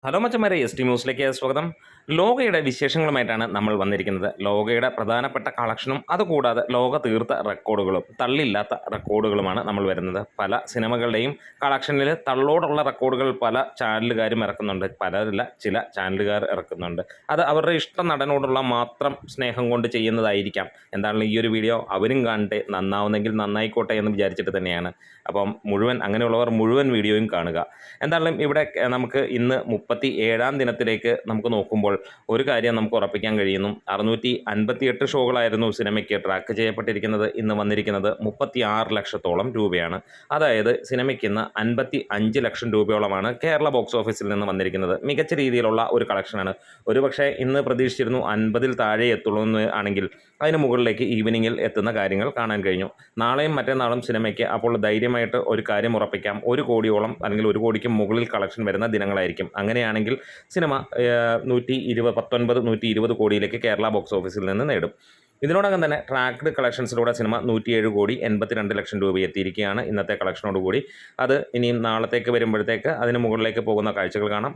Hello മച്ചന്മാരെ, S T ന്യൂസിലേക്ക് സ്വാഗതം. ലോകയുടെ വിശേഷങ്ങളുമായിട്ടാണ് നമ്മൾ വന്നിരിക്കുന്നത്. ലോകയുടെ പ്രധാനപ്പെട്ട കളക്ഷനും അതുകൂടാതെ ലോക തീർത്ത റെക്കോർഡുകളും തള്ളില്ലാത്ത റെക്കോർഡുകളുമാണ് നമ്മൾ വരുന്നത്. പല സിനിമകളുടെയും കളക്ഷനിൽ തള്ളോടുള്ള റെക്കോർഡുകൾ പല ചാനലുകാരും ഇറക്കുന്നുണ്ട്, പലരല്ല ചില ചാനലുകാർ ഇറക്കുന്നുണ്ട്. അത് അവരുടെ ഇഷ്ട നടനോടുള്ള മാത്രം സ്നേഹം കൊണ്ട് ചെയ്യുന്നതായിരിക്കാം. എന്താണെങ്കിലും ഈ ഒരു വീഡിയോ അവരും കാണട്ടെ, നന്നാവുന്നെങ്കിൽ നന്നായിക്കോട്ടെ എന്ന് വിചാരിച്ചിട്ട് തന്നെയാണ്. അപ്പം അങ്ങനെയുള്ളവർ മുഴുവൻ വീഡിയോയും കാണുക. എന്താണെങ്കിലും ഇവിടെ നമുക്ക് ഇന്ന് 37-ാം ദിനത്തിലേക്ക് നമുക്ക് നോക്കുമ്പോൾ ഒരു കാര്യം നമുക്ക് ഉറപ്പിക്കാൻ കഴിയുന്നു. 658 ഷോകളായിരുന്നു സിനിമയ്ക്ക് ട്രാക്ക് ചെയ്യപ്പെട്ടിരിക്കുന്നത്. ഇന്ന് വന്നിരിക്കുന്നത് 36 ലക്ഷത്തോളം രൂപയാണ്. അതായത് സിനിമയ്ക്ക് ഇന്ന് 55 ലക്ഷം രൂപയോളമാണ് കേരള ബോക്സ് ഓഫീസിൽ നിന്ന് വന്നിരിക്കുന്നത്. മികച്ച രീതിയിലുള്ള ഒരു കളക്ഷനാണ്. ഒരുപക്ഷെ ഇന്ന് പ്രതീക്ഷിച്ചിരുന്നു 50-ൽ താഴെ എത്തുള്ളൂ ആണെങ്കിൽ അതിന് മുകളിലേക്ക് ഈവനിങ്ങിൽ എത്തുന്ന കാര്യങ്ങൾ കാണാൻ കഴിഞ്ഞു. നാളെയും മറ്റന്നാളും സിനിമയ്ക്ക് അപ്പോൾ ധൈര്യമായിട്ട് ഒരു കാര്യം ഉറപ്പിക്കാം, 1 കോടിയോളം അല്ലെങ്കിൽ 1 കോടിക്ക് മുകളിൽ കളക്ഷൻ വരുന്ന ദിനങ്ങളായിരിക്കും. അങ്ങനെയാണെങ്കിൽ സിനിമ 120 കോടിയിലേക്ക് കേരള ബോക്സ് ഓഫീസിൽ നിന്ന് നേടും. ഇതിനോടകം തന്നെ ട്രാക്ക്ഡ് കളക്ഷൻസിലൂടെ സിനിമ 107 കോടി 82 ലക്ഷം രൂപ എത്തിയിരിക്കുകയാണ് ഇന്നത്തെ കളക്ഷനോടുകൂടി. അത് ഇനിയും നാളത്തേക്ക് വരുമ്പോഴത്തേക്ക് അതിന് മുകളിലേക്ക് പോകുന്ന കാഴ്ചകൾ കാണാം.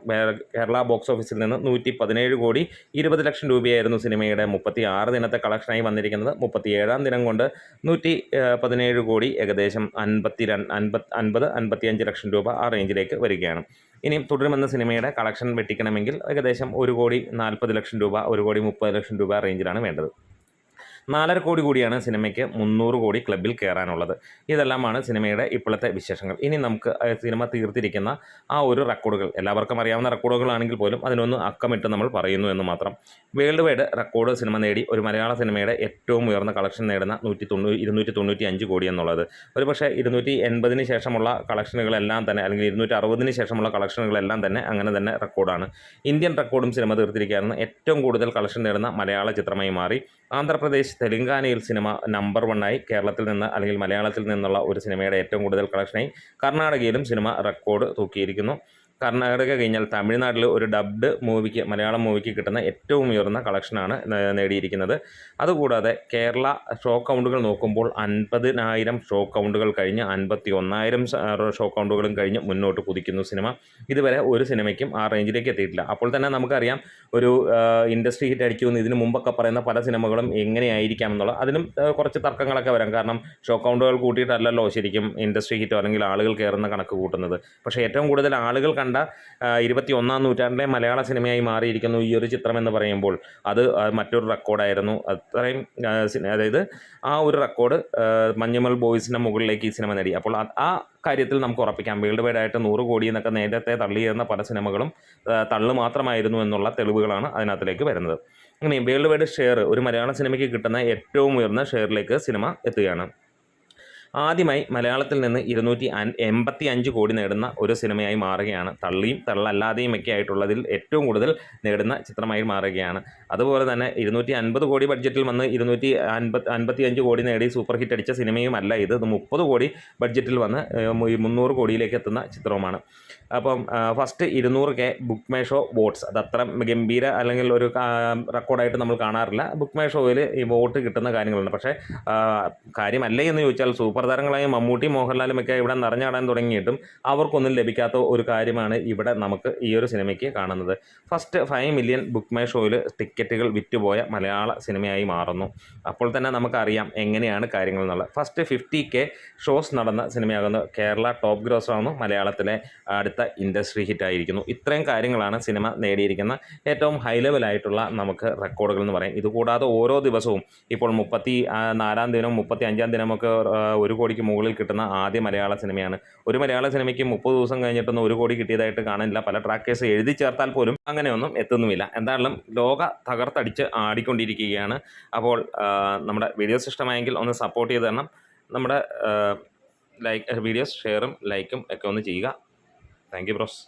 കേരള ബോക്സ് ഓഫീസിൽ നിന്ന് 117 കോടി 20 ലക്ഷം രൂപയായിരുന്നു സിനിമയുടെ 36 ദിനത്തെ കളക്ഷനായി വന്നിരിക്കുന്നത്. 37-ാം ദിനം കൊണ്ട് 117 കോടി ഏകദേശം 55 ലക്ഷം രൂപ ആ റേഞ്ചിലേക്ക് വരികയാണ്. ഇനിയും തുടരുമെന്ന സിനിമയുടെ കളക്ഷൻ വെട്ടിക്കണമെങ്കിൽ ഏകദേശം 1 കോടി 40 ലക്ഷം രൂപ 1 കോടി 30 ലക്ഷം രൂപ റേഞ്ചിലാണ് വേണ്ടത്. 4.5 കോടി കൂടിയാണ് സിനിമയ്ക്ക് 300 കോടി ക്ലബ്ബിൽ കയറാനുള്ളത്. ഇതെല്ലാമാണ് സിനിമയുടെ ഇപ്പോഴത്തെ വിശേഷങ്ങൾ. ഇനി നമുക്ക് സിനിമ തീർത്തിരിക്കുന്ന ആ ഒരു റെക്കോർഡുകൾ, എല്ലാവർക്കും അറിയാവുന്ന റെക്കോർഡുകളാണെങ്കിൽ പോലും അതിനൊന്ന് അക്കമിട്ട് നമ്മൾ പറയുന്നു എന്ന് മാത്രം. വേൾഡ് വൈഡ് റെക്കോർഡ് സിനിമ നേടി ഒരു മലയാള സിനിമയുടെ ഏറ്റവും ഉയർന്ന കളക്ഷൻ നേടുന്ന 295 കോടി എന്നുള്ളത്. ഒരുപക്ഷെ 280-ന് ശേഷമുള്ള കളക്ഷനുകളെല്ലാം തന്നെ, അല്ലെങ്കിൽ 260-ന് ശേഷമുള്ള കളക്ഷനുകളെല്ലാം തന്നെ അങ്ങനെ തന്നെ റെക്കോർഡാണ്. ഇന്ത്യൻ റെക്കോർഡും സിനിമ തീർത്തിരിക്കുകയാണ്. ഏറ്റവും കൂടുതൽ കളക്ഷൻ നേടുന്ന മലയാള ചിത്രമായി മാറി. ആന്ധ്രാപ്രദേശ്, തെലങ്കാനയിൽ സിനിമ നമ്പർ 1ആയി. കേരളത്തിൽ നിന്ന് അല്ലെങ്കിൽ മലയാളത്തിൽ നിന്നുള്ള ഒരു സിനിമയുടെ ഏറ്റവും കൂടുതൽ കളക്ഷനായി കർണാടകയിലും സിനിമ റെക്കോർഡ് തൂക്കിയിരിക്കുന്നു. കർണാടക കഴിഞ്ഞാൽ തമിഴ്നാട്ടിൽ ഒരു ഡബ്ഡ് മൂവിക്ക്, മലയാളം മൂവിക്ക് കിട്ടുന്ന ഏറ്റവും ഉയർന്ന കളക്ഷനാണ് നേടിയിരിക്കുന്നത്. അതുകൂടാതെ കേരള ഷോ കൗണ്ടുകൾ നോക്കുമ്പോൾ 50,000 ഷോ കൗണ്ടുകൾ കഴിഞ്ഞ് 51,000 ഷോ കൗണ്ടുകളും കഴിഞ്ഞ് മുന്നോട്ട് കുതിക്കുന്നു സിനിമ. ഇതുവരെ ഒരു സിനിമയ്ക്കും ആ റേഞ്ചിലേക്ക് എത്തിയിട്ടില്ല. അപ്പോൾ തന്നെ നമുക്കറിയാം ഒരു ഇൻഡസ്ട്രി ഹിറ്റ് അടിക്കുമെന്ന് ഇതിന് മുമ്പൊക്കെ പറയുന്ന പല സിനിമകളും എങ്ങനെയായിരിക്കാം എന്നുള്ളത്. അതിനും കുറച്ച് തർക്കങ്ങളൊക്കെ വരാം. കാരണം ഷോ കൗണ്ടുകൾ കൂട്ടിയിട്ടല്ലല്ലോ ശരിക്കും ഇൻഡസ്ട്രി ഹിറ്റോ അല്ലെങ്കിൽ ആളുകൾ കയറുന്ന കണക്ക് കൂട്ടുന്നത്. പക്ഷേ ഏറ്റവും കൂടുതൽ ആളുകൾ കണ്ട 21-ാം നൂറ്റാണ്ടിലെ മലയാള സിനിമയായി മാറിയിരിക്കുന്നു ഈ ഒരു ചിത്രം എന്ന് പറയുമ്പോൾ അത് മറ്റൊരു റെക്കോർഡായിരുന്നു. അത്രയും അതായത് ആ ഒരു റെക്കോർഡ് മഞ്ഞുമൽ ബോയ്സിൻ്റെ മുകളിലേക്ക് ഈ സിനിമ നേടി. അപ്പോൾ ആ കാര്യത്തിൽ നമുക്ക് ഉറപ്പിക്കാം, വേൾഡ് വൈഡായിട്ട് 100 കോടി എന്നൊക്കെ നേരത്തെ തള്ളിയിരുന്ന പല സിനിമകളും തള്ളു മാത്രമായിരുന്നു എന്നുള്ള തെളിവുകളാണ് അതിനകത്തിലേക്ക് വരുന്നത്. ഇനി വേൾഡ് വൈഡ് ഷെയർ, ഒരു മലയാള സിനിമയ്ക്ക് കിട്ടുന്ന ഏറ്റവും ഉയർന്ന ഷെയറിലേക്ക് സിനിമ എത്തുകയാണ്. ആദ്യമായി മലയാളത്തിൽ നിന്ന് 285 കോടി നേടുന്ന ഒരു സിനിമയായി മാറുകയാണ്. തള്ളിയും തള്ളല്ലാതെയും ഒക്കെ ആയിട്ടുള്ളതിൽ ഏറ്റവും കൂടുതൽ നേടുന്ന ചിത്രമായി മാറുകയാണ്. അതുപോലെ തന്നെ 250 കോടി ബഡ്ജറ്റിൽ വന്ന് 255 കോടി നേടി സൂപ്പർ ഹിറ്റ് അടിച്ച സിനിമയുമല്ല ഇത്. 30 കോടി ബഡ്ജറ്റിൽ വന്ന് 300 കോടിയിലേക്ക് എത്തുന്ന ചിത്രവുമാണ്. അപ്പം first 200K book my show votes, അത് അത്ര ഗംഭീര അല്ലെങ്കിൽ ഒരു റെക്കോർഡായിട്ട് നമ്മൾ കാണാറില്ല. ബുക്ക് മൈ ഷോയിൽ ഈ വോട്ട് കിട്ടുന്ന കാര്യങ്ങളുണ്ട്. പക്ഷേ കാര്യമല്ലേ എന്ന് ചോദിച്ചാൽ സൂപ്പർ താരങ്ങളായ മമ്മൂട്ടി, മോഹൻലാലും ഒക്കെ ഇവിടെ നിറഞ്ഞാടാൻ തുടങ്ങിയിട്ടും അവർക്കൊന്നും ലഭിക്കാത്ത ഒരു കാര്യമാണ് ഇവിടെ നമുക്ക് ഈ ഒരു സിനിമയ്ക്ക് കാണുന്നത്. ഫസ്റ്റ് 5 മില്യൺ ബുക്ക് മൈ ഷോയിൽ ടിക്കറ്റുകൾ വിറ്റുപോയ മലയാള സിനിമയായി മാറുന്നു. അപ്പോൾ തന്നെ നമുക്കറിയാം എങ്ങനെയാണ് കാര്യങ്ങൾ എന്നുള്ളത്. ഫസ്റ്റ് 50K ഷോസ് നടന്ന സിനിമയാകുന്ന കേരള ടോപ്പ് ഗ്രോസറാണ് മലയാളത്തിലെ അടുത്ത ഇൻഡസ്ട്രി ഹിറ്റായിരിക്കുന്നു. ഇത്രയും കാര്യങ്ങളാണ് സിനിമ നേടിയിരിക്കുന്ന ഏറ്റവും ഹൈ ലെവലായിട്ടുള്ള നമുക്ക് റെക്കോർഡുകൾ എന്ന് പറയും. ഇതുകൂടാതെ ഓരോ ദിവസവും ഇപ്പോൾ 34-ാം ദിനവും 35-ാം ദിനമൊക്കെ 1 കോടിക്ക് മുകളിൽ കിട്ടുന്ന ആദ്യ മലയാള സിനിമയാണ്. ഒരു മലയാള സിനിമയ്ക്ക് 30 ദിവസം കഴിഞ്ഞിട്ടൊന്നും 1 കോടി കിട്ടിയതായിട്ട് കാണില്ല. പല ട്രാക്കേഴ്സ് എഴുതി ചേർത്താൽ പോലും അങ്ങനെയൊന്നും എത്തുന്നുമില്ല. എന്തായാലും ലോക തകർത്തടിച്ച് ആടിക്കൊണ്ടിരിക്കുകയാണ്. അപ്പോൾ നമ്മുടെ വീഡിയോസ് ഇഷ്ടമായെങ്കിൽ ഒന്ന് സപ്പോർട്ട് ചെയ്ത് തരണം. നമ്മുടെ വീഡിയോസ് ഷെയറും ലൈക്കും ഒക്കെ ഒന്ന് ചെയ്യുക. Thank you bros.